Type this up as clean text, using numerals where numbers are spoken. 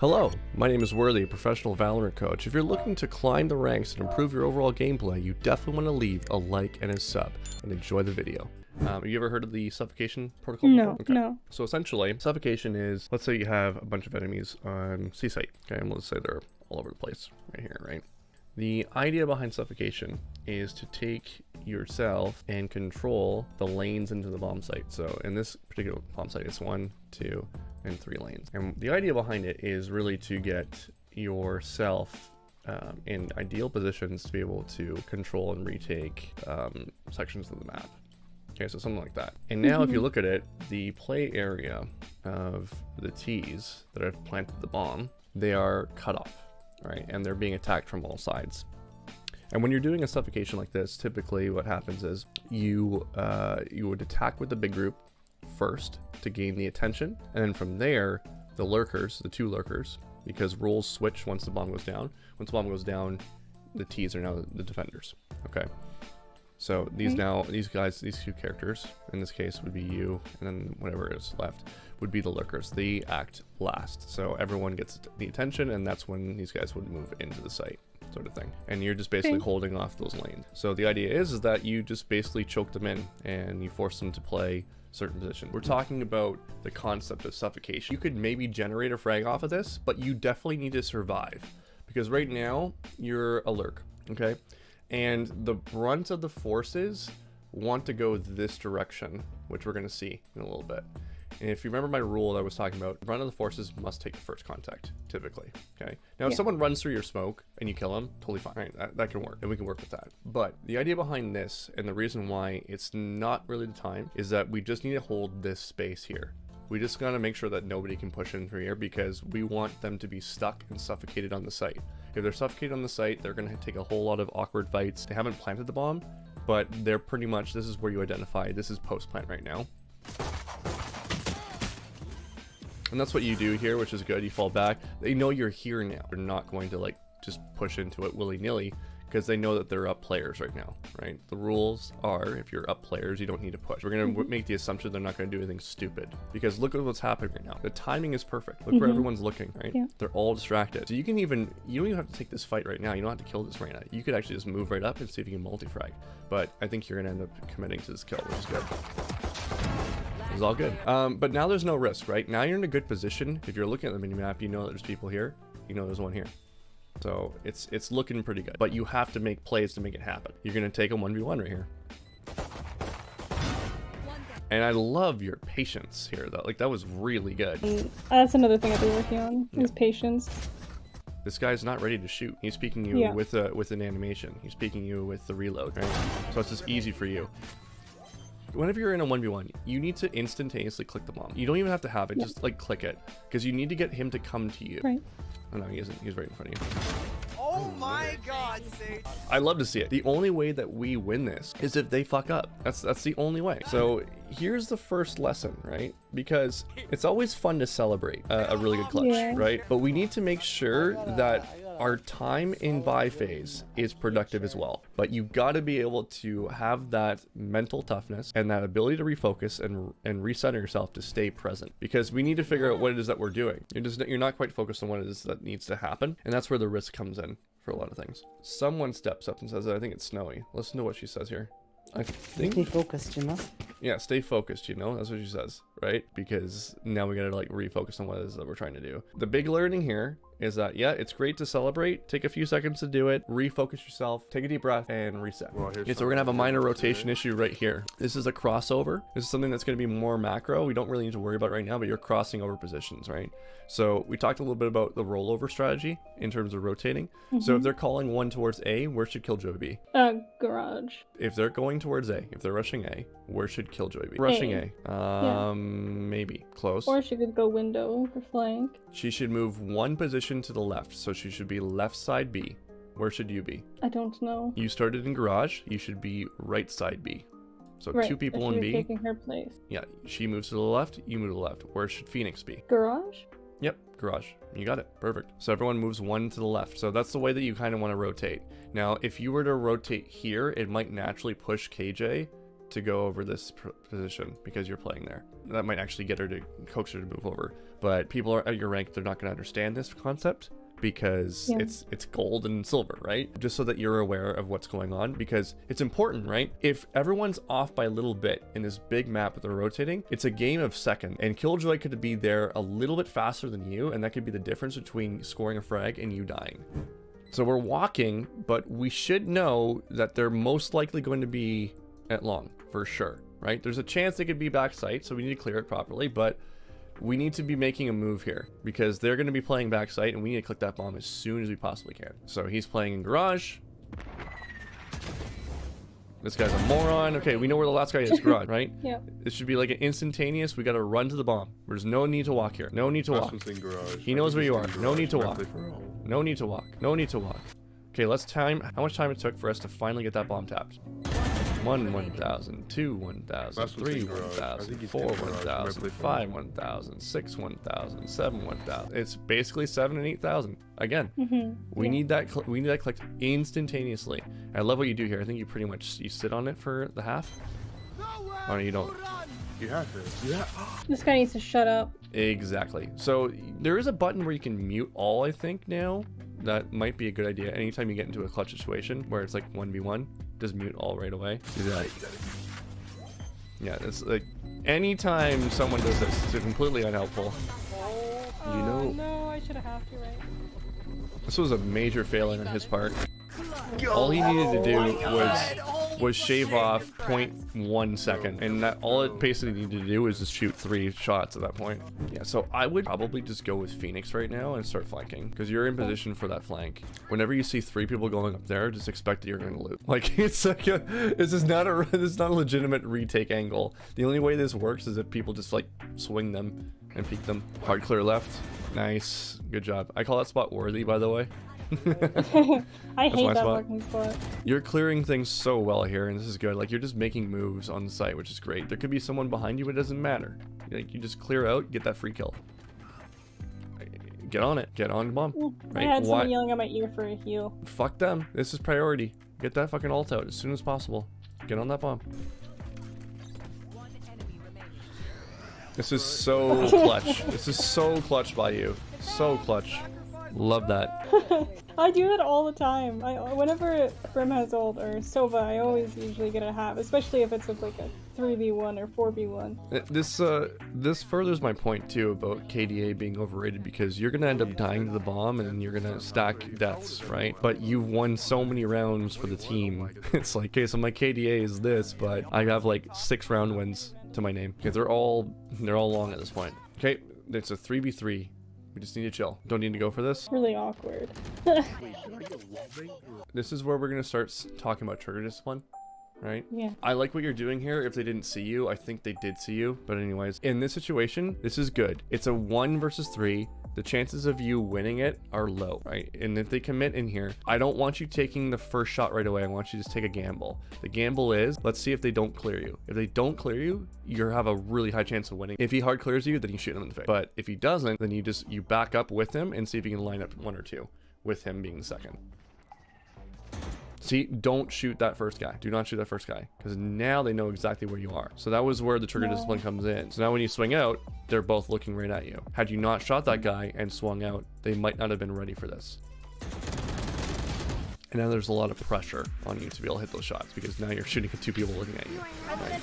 Hello, my name is Worthy, a professional Valorant coach. If you're looking to climb the ranks and improve your overall gameplay, you definitely want to leave a like and a sub and enjoy the video. Have you ever heard of the Suffocation protocol before? Okay. No. So essentially, Suffocation is, let's say you have a bunch of enemies on C site, okay, and let's say they're all over the place right here, right? The idea behind Suffocation is to take yourself and control the lanes into the bomb site. So in this particular bomb site, it's 1, 2, and 3 lanes. And the idea behind it is really to get yourself in ideal positions to be able to control and retake sections of the map. Okay, so something like that. And now if you look at it, the play area of the T's that have planted the bomb, they are cut off, right? And they're being attacked from all sides. And when you're doing a suffocation like this, typically what happens is you would attack with the big group first to gain the attention, and then from there, the lurkers, the 2 lurkers, because roles switch once the bomb goes down. Once the bomb goes down, the T's are now the defenders. Okay. So these guys, these 2 characters, in this case would be you, and then whatever is left would be the lurkers. They act last. So everyone gets the attention, and that's when these guys would move into the site, sort of thing. And you're just basically holding off those lanes. So the idea is that you just basically choke them in and you force them to play certain position. We're talking about the concept of suffocation. You could maybe generate a frag off of this, but you definitely need to survive, because right now you're a lurk, okay? And the brunt of the forces want to go this direction, which we're going to see in a little bit. And if you remember my rule that I was talking about, the brunt of the forces must take the first contact, typically. Okay. Now, if someone runs through your smoke and you kill them, totally fine. Right? That can work, and we can work with that. But the idea behind this, and the reason why it's not really the time, is that we just need to hold this space here. We just gotta make sure that nobody can push in through here, because we want them to be stuck and suffocated on the site. If they're suffocated on the site, they're gonna take a whole lot of awkward fights. They haven't planted the bomb, but they're pretty much, this is where you identify, this is post-plant right now. And that's what you do here, which is good. You fall back. They know you're here now. They're not going to like just push into it willy-nilly, because they know that they're up players right now, right? The rules are, if you're up players, you don't need to push. We're going to make the assumption they're not going to do anything stupid, because look at what's happening right now. The timing is perfect. Look where everyone's looking, right? Yeah. They're all distracted. So you don't even have to take this fight right now. You don't have to kill this right now. You could actually just move right up and see if you can multi-frag. But I think you're going to end up committing to this kill, which is good. It's all good. But now there's no risk, right? Now you're in a good position. If you're looking at the mini map, you know that there's people here. You know there's one here. So it's looking pretty good. But you have to make plays to make it happen. You're gonna take a 1v1 right here. And I love your patience here, though. Like, that was really good. That's another thing I've been working on, is patience. This guy's not ready to shoot. He's peeking you with an animation. He's peeking you with the reload, right? So it's just easy for you. Whenever you're in a 1v1, you need to instantaneously click the bomb. You don't even have to have it, just like click it, because you need to get him to come to you. Right. Oh no, he isn't. He's right in front of you. Oh my god, Sage. I love to see it. The only way that we win this is if they fuck up. That's the only way. So here's the first lesson, right? Because it's always fun to celebrate a really good clutch, right? But we need to make sure that our time in buy phase is productive as well. But you got to be able to have that mental toughness and that ability to refocus and recenter yourself to stay present, because we need to figure out what it is that we're doing. You're not quite focused on what it is that needs to happen, and that's where the risk comes in for a lot of things. Someone steps up and says, I think it's snowy. Listen to what she says here. I think, stay focused, you know? Yeah, stay focused, you know? That's what she says, right? Because now we gotta like refocus on what it is that we're trying to do. The big learning here is that, yeah, it's great to celebrate. Take a few seconds to do it. Refocus yourself. Take a deep breath and reset. Well, okay, so we're gonna have a minor rotation issue right here. This is a crossover. This is something that's gonna be more macro. We don't really need to worry about right now, but you're crossing over positions, right? So we talked a little bit about the rollover strategy in terms of rotating. So if they're calling one towards A, where should Killjoy be? Garage. If they're going towards A, if they're rushing A, where should Killjoy be? Rushing A. Maybe. Close. Or she could go window or flank. She should move one position to the left, so she should be left side B. Where should you be? I don't know. You started in garage, you should be right side B. So 2 people in B. Taking her place. Yeah, she moves to the left, you move to the left. Where should Phoenix be? Garage? Yep, garage. You got it. Perfect. So everyone moves one to the left. So that's the way that you kind of want to rotate. Now, if you were to rotate here, it might naturally push KJ to go over this position because you're playing there. That might actually get her to coax her to move over. But people are at your rank, they're not going to understand this concept because it's gold and silver, right? Just so that you're aware of what's going on, because it's important, right? If everyone's off by a little bit in this big map that they're rotating, it's a game of second, and Killjoy could be there a little bit faster than you, and that could be the difference between scoring a frag and you dying. So we're walking, but we should know that they're most likely going to be at long, for sure, right? There's a chance they could be backside, so we need to clear it properly, but we need to be making a move here because they're going to be playing backside, and we need to click that bomb as soon as we possibly can. So he's playing in garage. This guy's a moron. Okay, we know where the last guy is. Garage, right? Yeah. This should be like an instantaneous. We got to run to the bomb. There's no need to walk here. No need to walk. He knows where you are. No need to walk. No need to walk. No need to walk. Okay, let's time how much time it took for us to finally get that bomb tapped. 1,000, 2, 1,000, 3, 1,000, 4, 1,000, 5, 1,000, 6, 1,000, 7, 1,000. It's basically 7 and 8,000. Again, we need that clicked instantaneously. I love what you do here. I think you pretty much you sit on it for the half. Oh no, you don't. You have to. Yeah. This guy needs to shut up. Exactly. So there is a button where you can mute all, I think, now. That might be a good idea. Anytime you get into a clutch situation where it's like 1v1, just mute all right away. Yeah, it's like anytime someone does this, it's completely unhelpful. You know, No, I should have halved you, right? this was a major failing on his part. All he needed to do was shave off 0.1 second, and that all it basically needed to do was just shoot 3 shots at that point. Yeah, so I would probably just go with Phoenix right now and start flanking, because you're in position for that flank. Whenever you see 3 people going up there, just expect that you're going to lose. Like, it's like this is not a legitimate retake angle. The only way this works is if people just like swing them and peek them. Hard clear left. Nice, good job. I call that spot worthy, by the way. I hate that spot. fucking spot. You're clearing things so well here, and this is good. Like, you're just making moves on the site, which is great. There could be someone behind you, but it doesn't matter. Like, you just clear out, get that free kill. Get on it. Get on bomb. I had someone yelling at my ear for a heal. Fuck them. This is priority. Get that fucking ult out as soon as possible. Get on that bomb. This is so clutch. This is so clutch by you. So clutch. Love that. I do that all the time. Whenever Brim has ult or Sova, I always usually get a half, especially if it's like a 3v1 or 4v1. This furthers my point too about KDA being overrated, because you're gonna end up dying to the bomb and you're gonna stack deaths, right? But you've won so many rounds for the team. It's like, okay, so my KDA is this, but I have like 6 round wins to my name because they're all long at this point. Okay, it's a 3v3. We just need to chill. Don't need to go for this. Really awkward. This is where we're gonna start talking about trigger discipline, right? Yeah. I like what you're doing here. If they didn't see you, I think they did see you. But anyways, in this situation, this is good. It's a 1 versus 3. The chances of you winning it are low, right? And if they commit in here, I don't want you taking the first shot right away. I want you to just take a gamble. The gamble is, let's see if they don't clear you. If they don't clear you, you have a really high chance of winning. If he hard clears you, then you shoot him in the face. But if he doesn't, then you back up with him and see if you can line up 1 or 2 with him being second. See, don't shoot that first guy. Do not shoot that first guy, because now they know exactly where you are. So that was where the trigger discipline comes in. So now when you swing out, they're both looking right at you. Had you not shot that guy and swung out, they might not have been ready for this. And now there's a lot of pressure on you to be able to hit those shots, because now you're shooting at 2 people looking at you. Right?